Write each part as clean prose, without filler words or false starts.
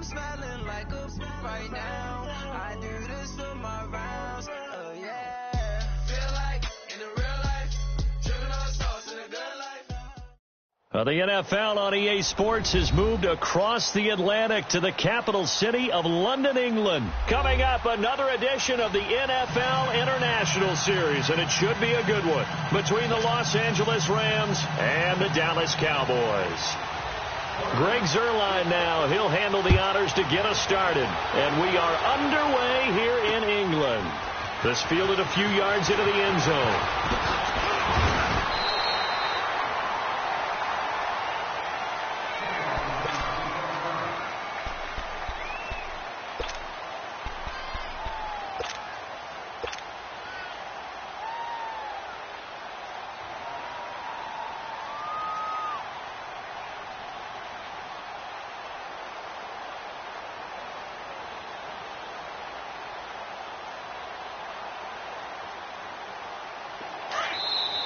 smelling like a right now. I do this for my rounds. Yeah. Feel like in the real life, tripping on sauce in a good life. The NFL on EA Sports has moved across the Atlantic to the capital city of London, England. Coming up, another edition of the NFL International Series, and it should be a good one, between the Los Angeles Rams and the Dallas Cowboys. Greg Zuerlein now. He'll handle the honors to get us started. And we are underway here in England. This fielded a few yards into the end zone.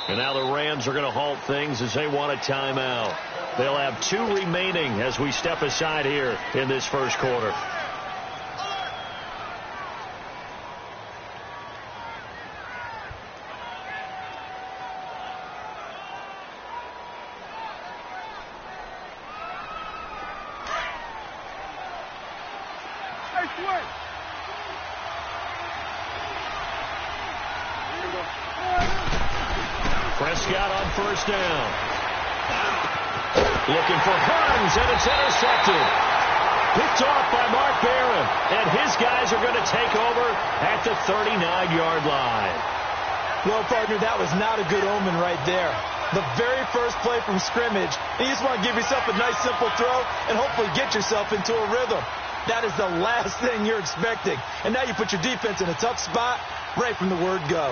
And now the Rams are going to halt things as they want a timeout. They'll have 2 remaining as we step aside here in this first quarter. Prescott on first down. Looking for Hines, and it's intercepted. Picked off by Mark Barron, and his guys are going to take over at the 39-yard line. Well, partner, that was not a good omen right there. The very first play from scrimmage, you just want to give yourself a nice, simple throw and hopefully get yourself into a rhythm. That is the last thing you're expecting. And now you put your defense in a tough spot right from the word go.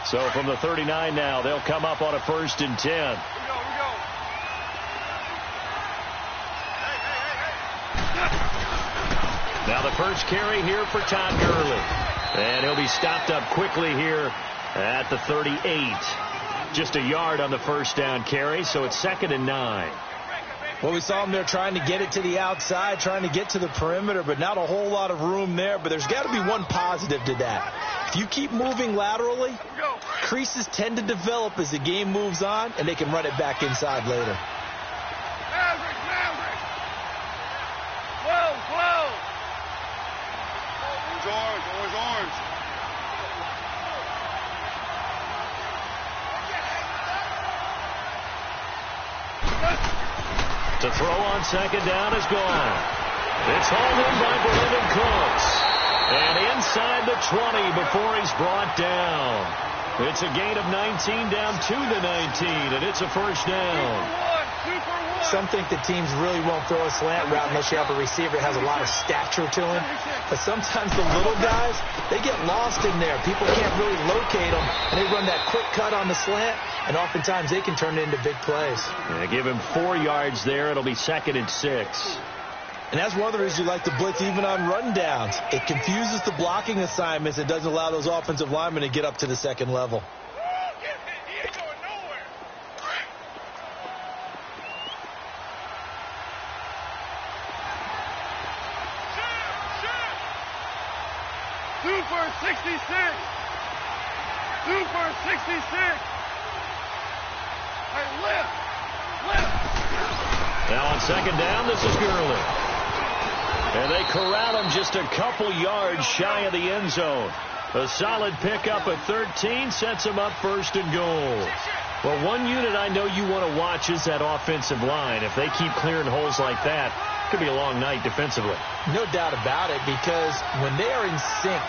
So from the 39 now, they'll come up on a 1st and 10. We go. Now the first carry here for Todd Gurley. And he'll be stopped up quickly here at the 38. Just a yard on the first down carry, so it's 2nd and 9. Well, we saw him there trying to get it to the outside, trying to get to the perimeter, but not a whole lot of room there. But there's got to be one positive to that. If you keep moving laterally, creases tend to develop as the game moves on, and they can run it back inside later. Maverick. Orange. To throw on 2nd down is gone. It's hauled in by Brandon Cooks. And inside the 20 before he's brought down. It's a gain of 19 down to the 19, and it's a first down. Some think that teams really won't throw a slant route unless you have a receiver that has a lot of stature to him. But sometimes the little guys, they get lost in there. People can't really locate them, and they run that quick cut on the slant, and oftentimes they can turn it into big plays. Yeah, give him 4 yards there. It'll be 2nd and 6. And that's one of the reasons you like to blitz even on rundowns. It confuses the blocking assignments. It doesn't allow those offensive linemen to get up to the second level. He ain't going nowhere. 2 for 66. 2 for 66. Hey, lift. Now on 2nd down, this is Gurley. And they corral him just a couple yards shy of the end zone. A solid pickup at 13 sets him up 1st and goal. Well, one unit I know you want to watch is that offensive line. If they keep clearing holes like that, it could be a long night defensively. No doubt about it, because when they are in sync,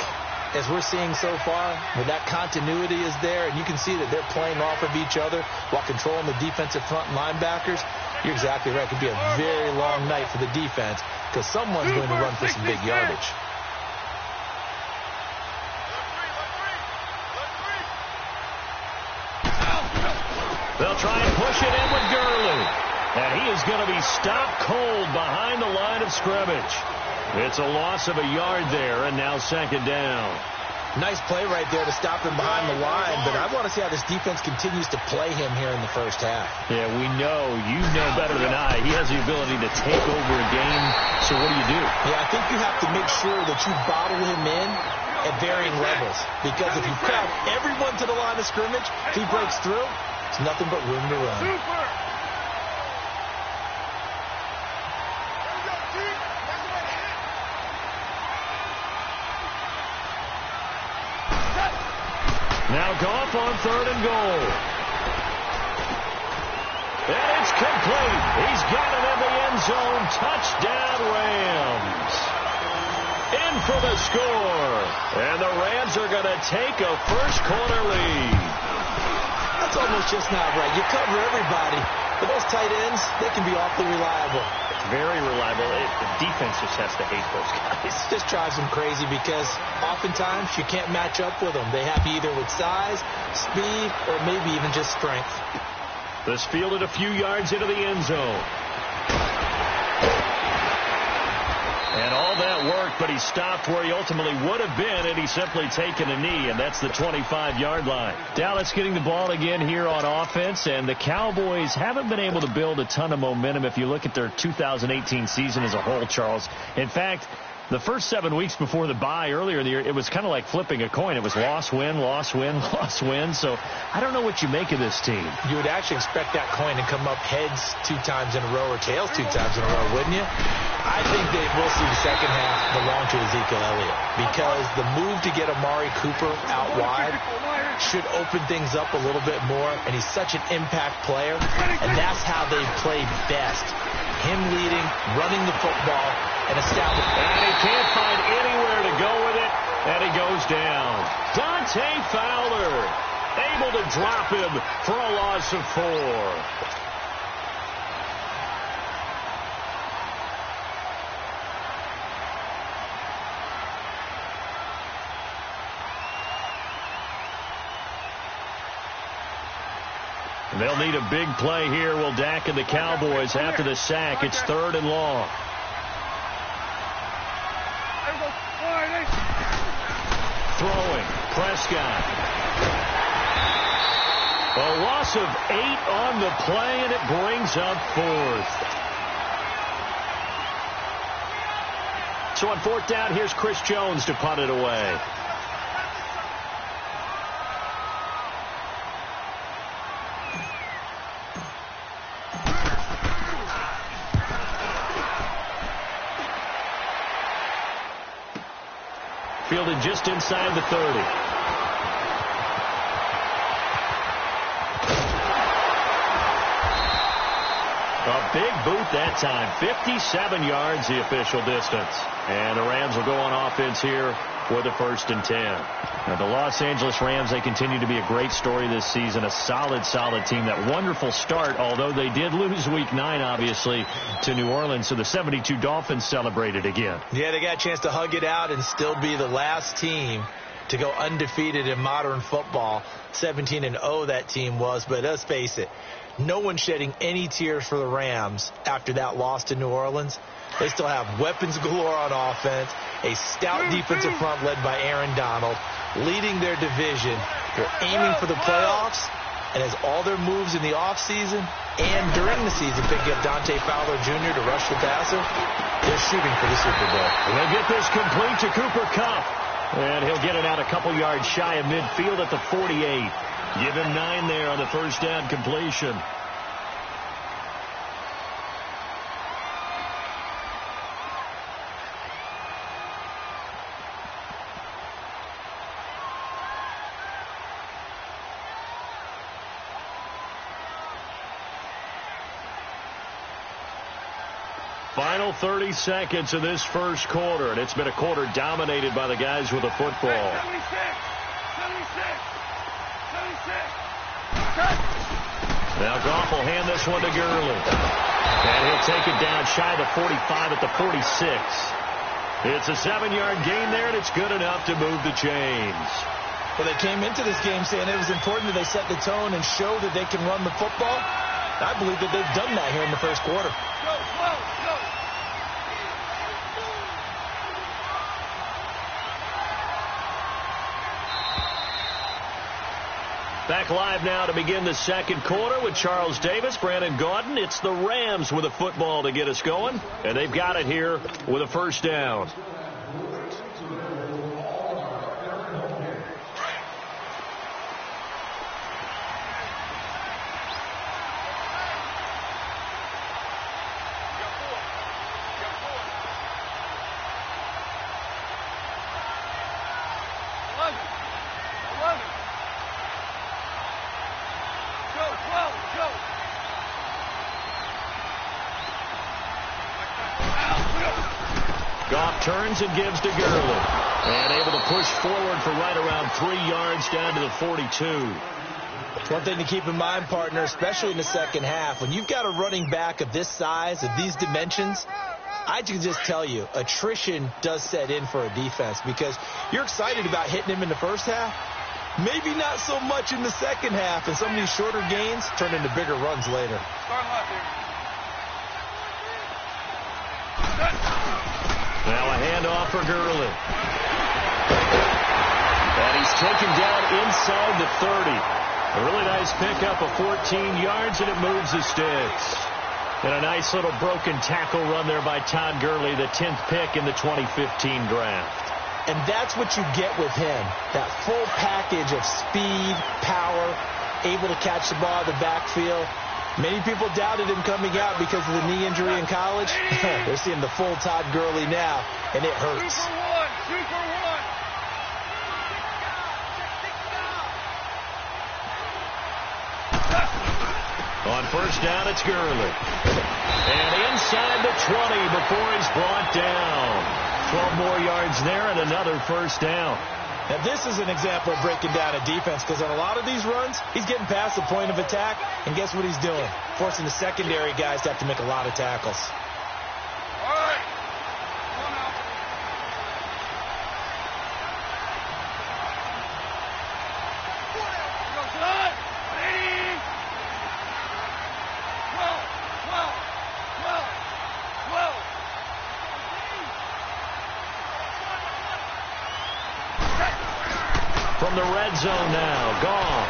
as we're seeing so far, where that continuity is there, and you can see that they're playing off of each other while controlling the defensive front linebackers, you're exactly right. It could be a very long night for the defense because someone's going to run for some big yardage. They'll try and push it in with Gurley. And he is going to be stopped cold behind the line of scrimmage. It's a loss of a yard there, and now 2nd down. Nice play right there to stop him behind the line, but I want to see how this defense continues to play him here in the first half. Yeah, we know. You know better than I. He has the ability to take over a game, so what do? Yeah, I think you have to make sure that you bottle him in at varying levels, because if you crowd everyone to the line of scrimmage, if he breaks through, there's nothing but room to run. Super. Now Goff on 3rd and goal. And it's complete. He's got it in the end zone. Touchdown, Rams. In for the score. And the Rams are going to take a first-quarter lead. That's almost just not right. You cover everybody, but those tight ends, they can be awfully reliable. Very reliable. The defense just has to hate those guys. It just drives them crazy because oftentimes you can't match up with them. They have you either with size, speed, or maybe even just strength. This fielded a few yards into the end zone. And all that worked, but he stopped where he ultimately would have been had he simply taken a knee, and that's the 25-yard line. Dallas getting the ball again here on offense, and the Cowboys haven't been able to build a ton of momentum if you look at their 2018 season as a whole, Charles. In fact, the first 7 weeks before the bye earlier in the year, it was kind of like flipping a coin. It was loss, win, loss, win, loss, win. So I don't know what you make of this team. You would actually expect that coin to come up heads 2 times in a row or tails 2 times in a row, wouldn't you? I think that we'll see the second half belong to Ezekiel Elliott because the move to get Amari Cooper out wide should open things up a little bit more, and he's such an impact player, and that's how they've played best. Him leading, running the football, and establishing. And he can't find anywhere to go with it, and he goes down. Dante Fowler able to drop him for a loss of 4. They'll need a big play here. Will Dak and the Cowboys after the sack. It's 3rd and long. Throwing. Prescott. A loss of 8 on the play, and it brings up 4th. So on 4th down, here's Chris Jones to punt it away. Fielded just inside the 30. A big boot that time. 57 yards the official distance. And the Rams will go on offense here for the 1st and 10. Now, the Los Angeles Rams, they continue to be a great story this season. A solid team. That wonderful start, although they did lose Week 9, obviously, to New Orleans. So the 72 Dolphins celebrated again. Yeah, they got a chance to hug it out and still be the last team to go undefeated in modern football. 17-0 that team was, but let's face it, no one shedding any tears for the Rams after that loss to New Orleans. They still have weapons galore on offense, a stout defensive front led by Aaron Donald, leading their division. They're aiming for the playoffs, and as all their moves in the offseason and during the season picking up Dante Fowler Jr. to rush the passer, they're shooting for the Super Bowl. And they'll get this complete to Cooper Kupp, and he'll get it out a couple yards shy of midfield at the 48. Give him 9 there on the first down completion. Final 30 seconds of this first quarter, and it's been a quarter dominated by the guys with the football. 76. Now Goff will hand this one to Gurley. And he'll take it down shy of the 45 at the 46. It's a 7-yard gain there, and it's good enough to move the chains. Well, they came into this game saying it was important that they set the tone and show that they can run the football. I believe that they've done that here in the first quarter. Back live now to begin the second quarter with Charles Davis, Brandon Gaudin. It's the Rams with a football to get us going, and they've got it here with a first down. Turns and gives to Gurley. And able to push forward for right around 3 yards down to the 42. One thing to keep in mind, partner, especially in the second half, when you've got a running back of this size, of these dimensions, I can just tell you, attrition does set in for a defense because you're excited about hitting him in the first half. Maybe not so much in the second half, and some of these shorter gains turn into bigger runs later. Start left here. Now a handoff for Gurley. And he's taken down inside the 30. A really nice pickup of 14 yards, and it moves the sticks. And a nice little broken tackle run there by Todd Gurley, the 10th pick in the 2015 draft. And that's what you get with him, that full package of speed, power, able to catch the ball in the backfield. Many people doubted him coming out because of the knee injury in college. They're seeing the full Todd Gurley now, and it hurts. 2 for 1. On first down, it's Gurley. And inside the 20 before he's brought down. 12 more yards there and another first down. Now, this is an example of breaking down a defense because on a lot of these runs, he's getting past the point of attack, and guess what he's doing? Forcing the secondary guys to have to make a lot of tackles. All right. Come on now. Go, son. Ready. 12. From the red zone now, gone.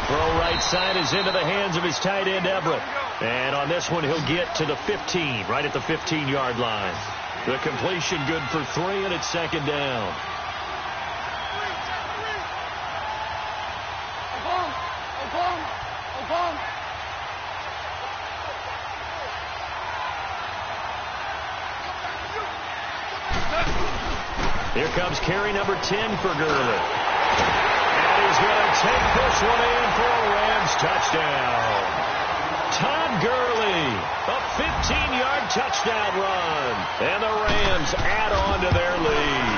Throw right side is into the hands of his tight end, Everett. And on this one, he'll get to the 15, right at the 15-yard line. The completion good for 3, and it's second down. Here comes carry number 10 for Gurley. And he's going to take this one in for a Rams touchdown. Todd Gurley, a 15-yard touchdown run. And the Rams add on to their lead.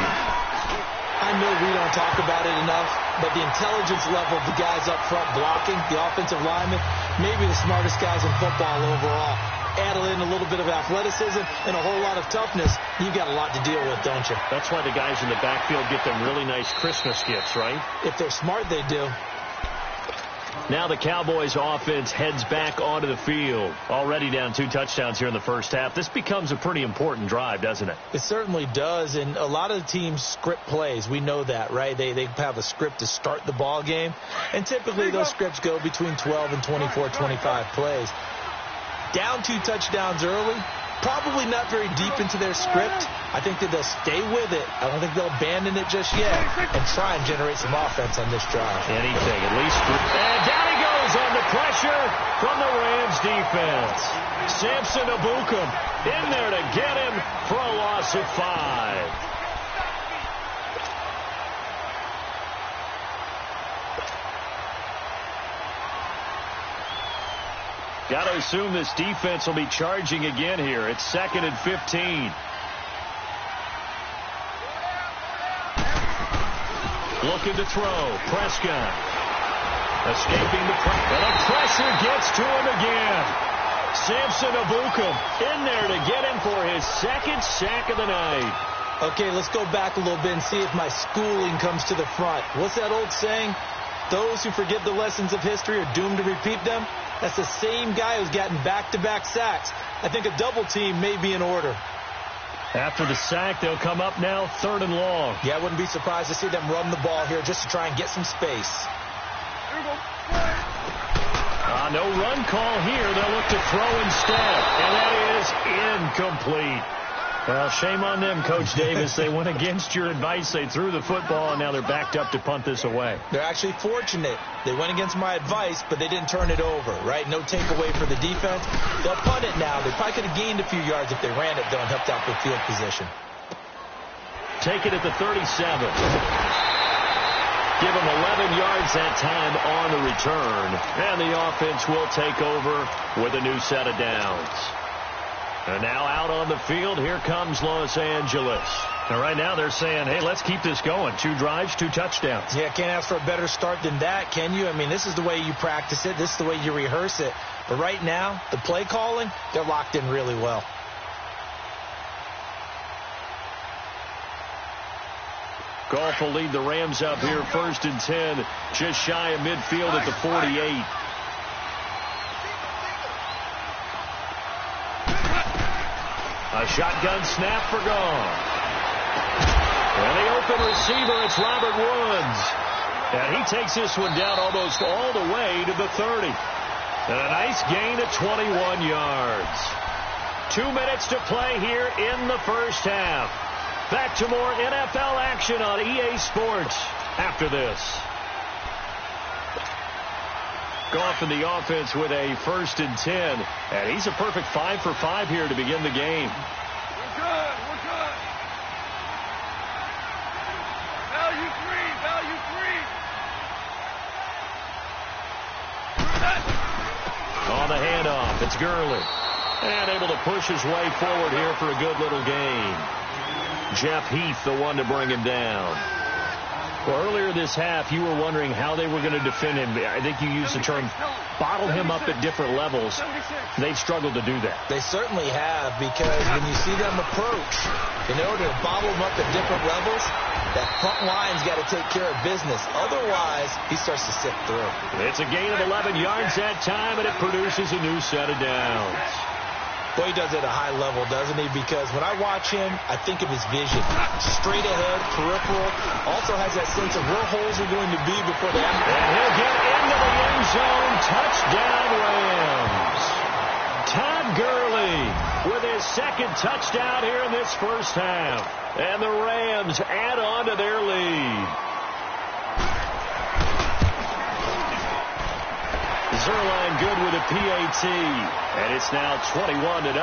I know we don't talk about it enough, but the intelligence level of the guys up front blocking, the offensive linemen, maybe the smartest guys in football overall. Add in a little bit of athleticism and a whole lot of toughness, you got a lot to deal with, don't you? That's why the guys in the backfield get them really nice Christmas gifts, right? If they're smart, they do. Now the Cowboys offense heads back onto the field. Already down 2 touchdowns here in the first half. This becomes a pretty important drive, doesn't it? It certainly does, and a lot of the teams script plays. We know that, right? They have a script to start the ball game, and typically those scripts go between 12 and 24, 25 plays. Down 2 touchdowns early, probably not very deep into their script. I think that they'll stay with it. I don't think they'll abandon it just yet and try and generate some offense on this drive. Anything, at least. And down he goes under pressure from the Rams defense. Samson Ebukam in there to get him for a loss of 5. Got to assume this defense will be charging again here. It's 2nd and 15. Looking to throw. Prescott. Escaping the pressure. And the pressure gets to him again. Samson Ebukam in there to get him for his 2nd sack of the night. Okay, let's go back a little bit and see if my schooling comes to the front. What's that old saying? Those who forget the lessons of history are doomed to repeat them. That's the same guy who's gotten back-to-back sacks. I think a double team may be in order. After the sack, they'll come up now 3rd and long. Yeah, I wouldn't be surprised to see them run the ball here just to try and get some space. No run call here. They'll look to throw instead. And that is incomplete. Well, shame on them, Coach Davis. They went against your advice. They threw the football, and now they're backed up to punt this away. They're actually fortunate. They went against my advice, but they didn't turn it over, right? No takeaway for the defense. They'll punt it now. They probably could have gained a few yards if they ran it, though, and helped out with field position. Take it at the 37. Give them 11 yards that time on the return. And the offense will take over with a new set of downs. And now out on the field, here comes Los Angeles. And right now they're saying, hey, let's keep this going. 2 drives, 2 touchdowns. Yeah, can't ask for a better start than that, can you? I mean, this is the way you practice it. This is the way you rehearse it. But right now, the play calling, they're locked in really well. Goff will lead the Rams up here, 1st and 10, just shy of midfield at the 48. A shotgun snap for Goff. And the open receiver, it's Robert Woods. And he takes this one down almost all the way to the 30. And a nice gain of 21 yards. 2 minutes to play here in the first half. Back to more NFL action on EA Sports after this. Goff in the offense with a 1st and 10. And he's a perfect 5 for 5 here to begin the game. We're good. We're good. Value free. Value free. On the handoff, it's Gurley. And able to push his way forward here for a good little gain. Jeff Heath, the one to bring him down. Well, earlier this half, you were wondering how they were going to defend him. I think you used the term bottle him up at different levels. They've struggled to do that. They certainly have, because when you see them approach, in order to bottle him up at different levels, that front line's got to take care of business. Otherwise, he starts to sift through. It's a gain of 11 yards that time, and it produces a new set of downs. Boy, he does it at a high level, doesn't he? Because when I watch him, I think of his vision. Straight ahead, peripheral. Also has that sense of where holes are going to be before they happen. And he'll get into the end zone. Touchdown, Rams. Todd Gurley with his 2nd touchdown here in this first half. And the Rams add on to their lead. Zerline good with a PAT. And it's now 21-0.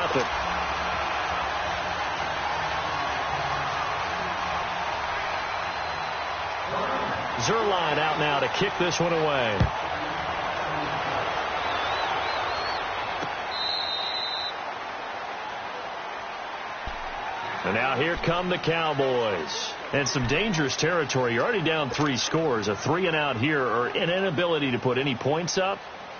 Zerline out now to kick this one away. And now here come the Cowboys. And some dangerous territory. You're already down 3 scores. A 3-and-out here, or an inability to put any points up.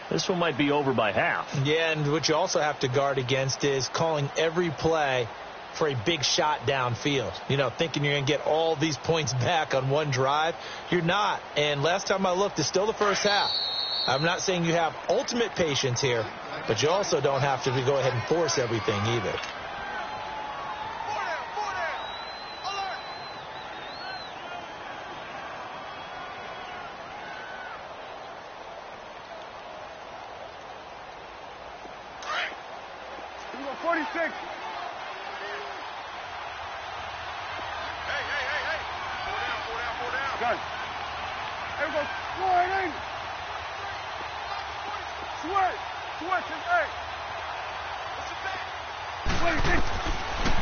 This one might be over by half. Yeah, and what you also have to guard against is calling every play for a big shot downfield. You know, thinking you're going to get all these points back on one drive. You're not. And last time I looked, it's still the first half. I'm not saying you have ultimate patience here, but you also don't have to go ahead and force everything either.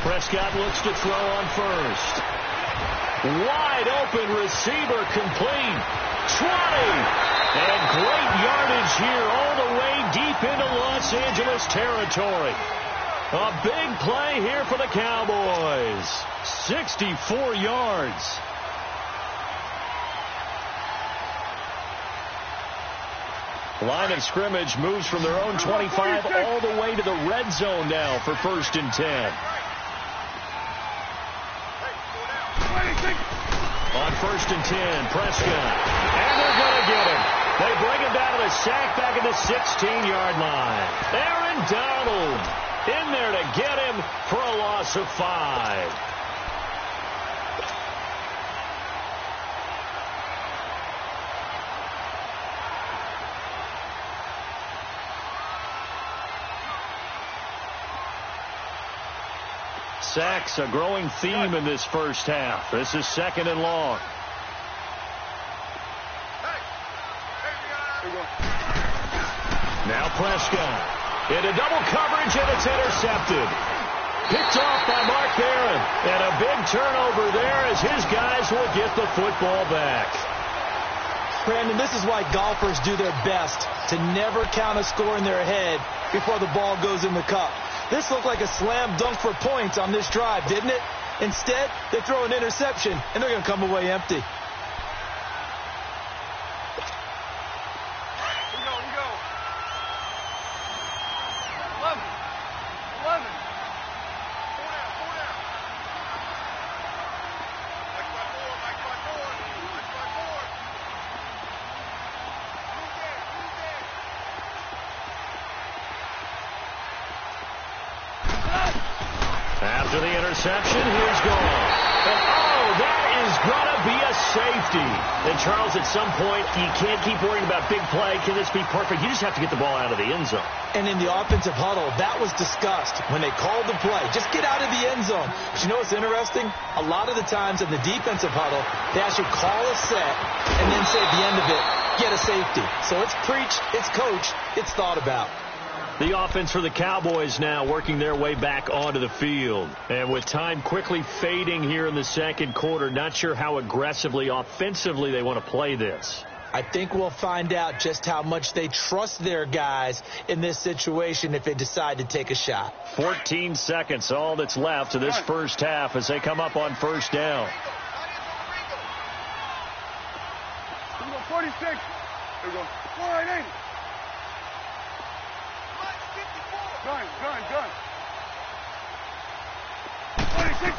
Prescott looks to throw on first. Wide open receiver complete. 20. And great yardage here all the way deep into Los Angeles territory. A big play here for the Cowboys. 64 yards. Line of scrimmage moves from their own 25 all the way to the red zone now for 1st and 10. On 1st and 10, Prescott. And they're going to get him. They bring him down to the sack back at the 16-yard line. Aaron Donald in there to get him for a loss of 5. sacks a growing theme in this first half. This is 2nd and long. Now Prescott into double coverage, and it's intercepted. Picked off by Mark Barron. And a big turnover there as his guys will get the football back. Brandon, this is why golfers do their best to never count a score in their head before the ball goes in the cup. This looked like a slam dunk for points on this drive, didn't it? Instead, they throw an interception, and they're going to come away empty. After the interception, he's gone. And, oh, that is going to be a safety. And, Charles, at some point, you can't keep worrying about big play. Can this be perfect? You just have to get the ball out of the end zone. And in the offensive huddle, that was discussed when they called the play. Just get out of the end zone. But you know what's interesting? A lot of the times in the defensive huddle, they actually call a set and then say at the end of it, get a safety. So it's preached, it's coached, it's thought about. The offense for the Cowboys now working their way back onto the field. And with time quickly fading here in the second quarter, not sure how aggressively, offensively they want to play this. I think we'll find out just how much they trust their guys in this situation if they decide to take a shot. 14 seconds, all that's left to this first half as they come up on first down. 46. There we go. 480. Gun. 26.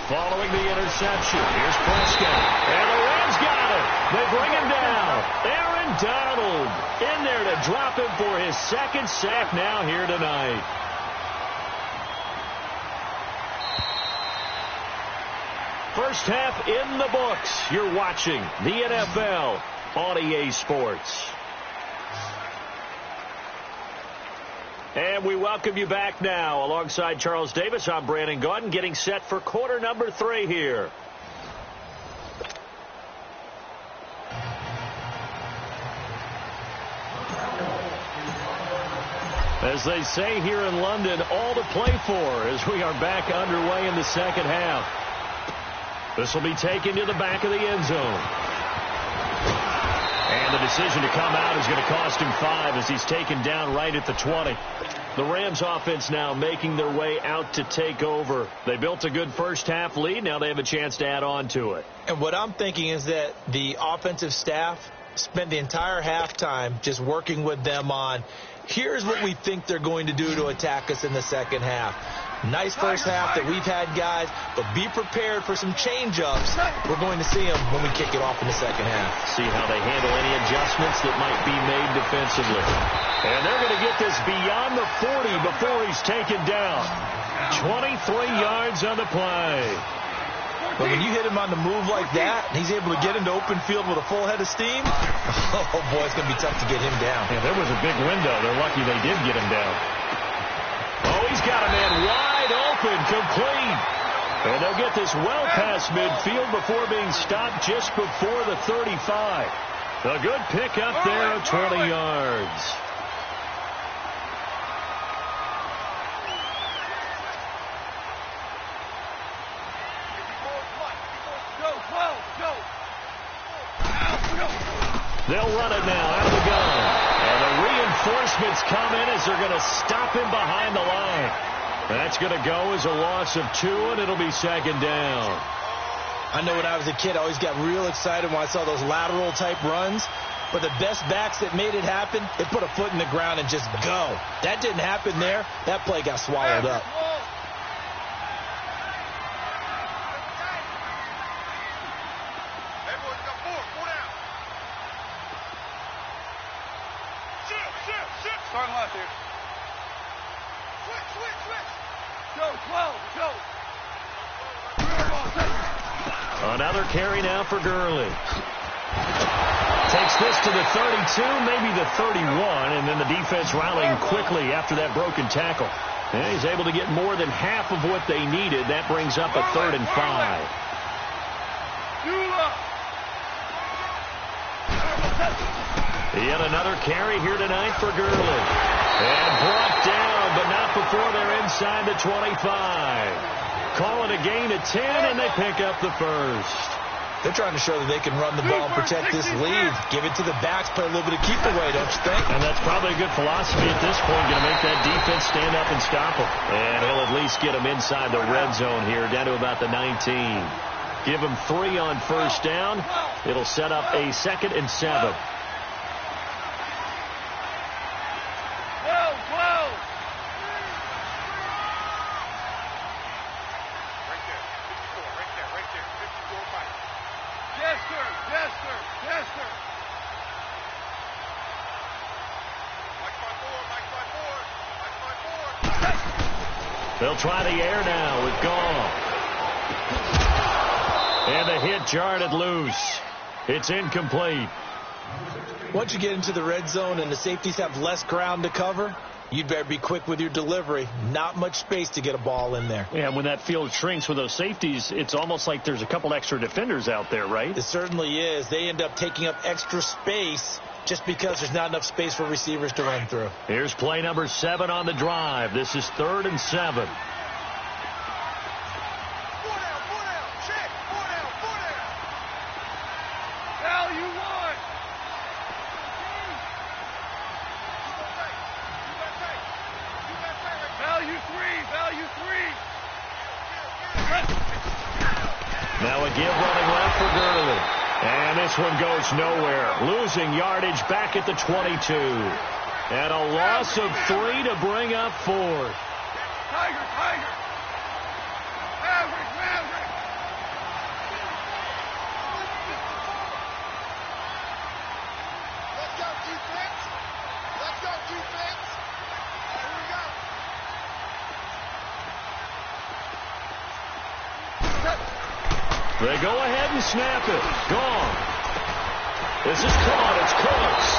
Following the interception, here's Prescott. And the Rams got it. They bring him down. Aaron Donald in there to drop him for his second sack now here tonight. First half in the books. You're watching the NFL on EA Sports. And we welcome you back now. Alongside Charles Davis, I'm Brandon Gaudin, getting set for quarter number 3 here. As they say here in London, all to play for as we are back underway in the second half. This will be taken to the back of the end zone. And the decision to come out is going to cost him 5 as he's taken down right at the 20. The Rams offense now making their way out to take over. They built a good first half lead. Now they have a chance to add on to it. And what I'm thinking is that the offensive staff spent the entire halftime just working with them on, here's what we think they're going to do to attack us in the second half. Nice first half that we've had, guys, but be prepared for some change-ups. We're going to see them when we kick it off in the second half. See how they handle any adjustments that might be made defensively. And they're going to get this beyond the 40 before he's taken down. 23 yards on the play. But when you hit him on the move like that, and he's able to get into open field with a full head of steam, oh, boy, it's going to be tough to get him down. Yeah, there was a big window. They're lucky they did get him down. Oh, he's got a man wide open, complete. And they'll get this well past midfield before being stopped just before the 35. A good pick up there of 20 yards. They'll run it now out of the gun. And the reinforcements come in as they're going to stop him behind the line. That's going to go as a loss of 2, and it'll be second down. I know when I was a kid, I always got real excited when I saw those lateral-type runs. But the best backs that made it happen, they put a foot in the ground and just go. That didn't happen there. That play got swallowed up. Starting left here. Switch. Go. Another carry now for Gurley. Takes this to the 32, maybe the 31, and then the defense rallying quickly after that broken tackle. And he's able to get more than half of what they needed. That brings up a 3rd and 5. Yet another carry here tonight for Gurley. And brought down, but not before they're inside the 25. Call it a gain of 10, and they pick up the first. They're trying to show that they can run the ball and protect this lead. Give it to the backs, play a little bit of keep away, don't you think? And that's probably a good philosophy at this point, going to make that defense stand up and stop them. And he'll at least get them inside the red zone here, down to about the 19. Give them 3 on first down. It'll set up a 2nd and 7. They'll try the air now with Goff. And the hit jarred it loose. It's incomplete. Once you get into the red zone and the safeties have less ground to cover, you'd better be quick with your delivery. Not much space to get a ball in there. Yeah, when that field shrinks with those safeties, it's almost like there's a couple extra defenders out there, right? It certainly is. They end up taking up extra space just because there's not enough space for receivers to run through. Here's play number 7 on the drive. This is 3rd and 7. Now a give running left for Gurley. And this one goes nowhere. Losing yardage back at the 22. And a loss of 3 to bring up 4. Tiger! Maverick! Let's go, defense! Here we go! They go ahead and snap it. Gone. This is caught. It's Cooks.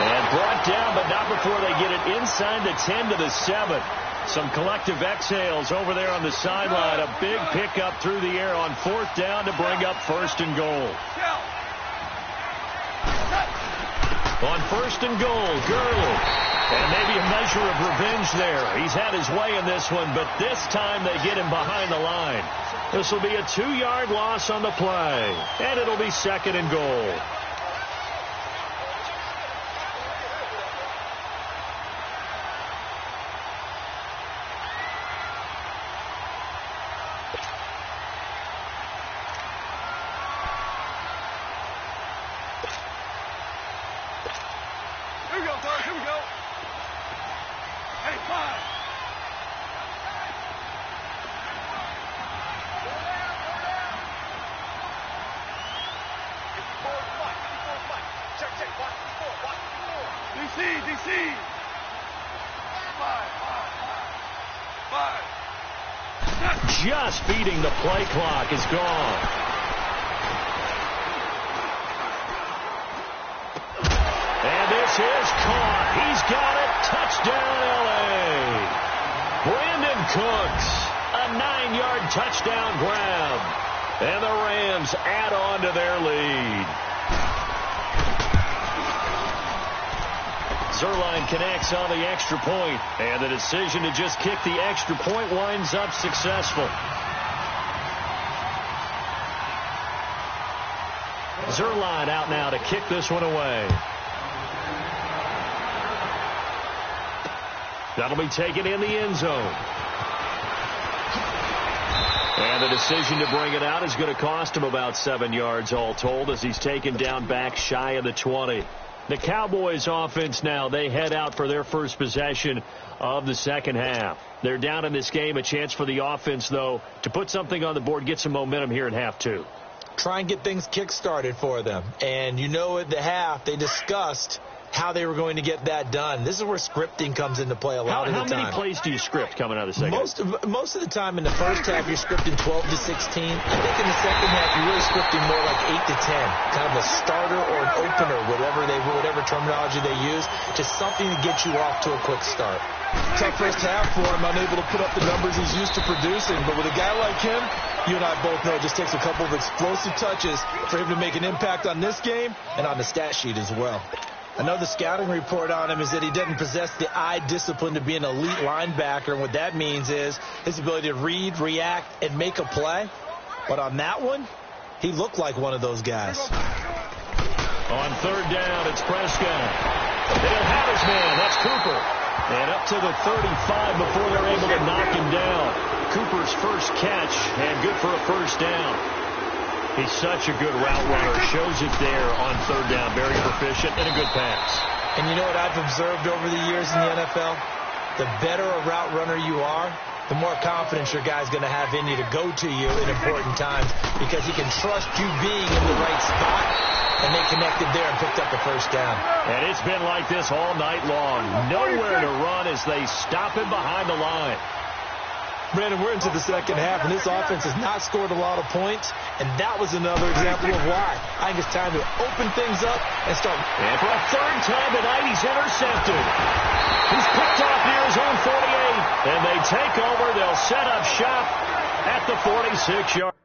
And brought down, but not before they get it inside the 10 to the 7. Some collective exhales over there on the sideline. A big pickup through the air on 4th down to bring up 1st and goal. On 1st and goal, Gurley. And maybe a measure of revenge there. He's had his way in this one, but this time they get him behind the line. This will be a 2-yard loss on the play. And it'll be 2nd and goal. Here we go, Doug. Here we go. Hey, 5. DC. 5. Just beating the play clock is gone. And this is caught. He's got it. Touchdown, L.A. Brandon Cooks, a 9-yard touchdown grab. And the Rams add on to their lead. Zerline connects on the extra point, and the decision to just kick the extra point winds up successful. Zerline out now to kick this one away. That'll be taken in the end zone. And the decision to bring it out is going to cost him about 7 yards all told as he's taken down back shy of the 20. The Cowboys offense now, they head out for their first possession of the second half. They're down in this game. A chance for the offense, though, to put something on the board, get some momentum here in half 2. Try and get things kick-started for them. And you know at the half they discussed how they were going to get that done. This is where scripting comes into play a lot of the time. How many plays do you script coming out of the second? Most of the time in the first half, you're scripting 12 to 16. I think in the second half, you're really scripting more like 8 to 10. Kind of a starter or an opener, whatever terminology they use. Just something to get you off to a quick start. Tough first half for him, unable to put up the numbers he's used to producing. But with a guy like him, you and I both know it just takes a couple of explosive touches for him to make an impact on this game and on the stat sheet as well. I know the scouting report on him is that he doesn't possess the eye discipline to be an elite linebacker. And what that means is his ability to read, react, and make a play. But on that one, he looked like one of those guys. On third down, it's Prescott. They'll have his man. That's Cooper. And up to the 35 before they're able to knock him down. Cooper's first catch, and good for a first down. He's such a good route runner. Shows it there on third down. Very proficient and a good pass. And you know what I've observed over the years in the NFL? The better a route runner you are, the more confidence your guy's going to have in you to go to you in important times because he can trust you being in the right spot, and they connected there and picked up the first down. And it's been like this all night long. Nowhere to run as they stop him behind the line. Brandon, we're into the second half, and this offense has not scored a lot of points, and that was another example of why. I think it's time to open things up and start. And for a third time tonight, he's intercepted. He's picked off near his own 48, and they take over. They'll set up shop at the 46-yard.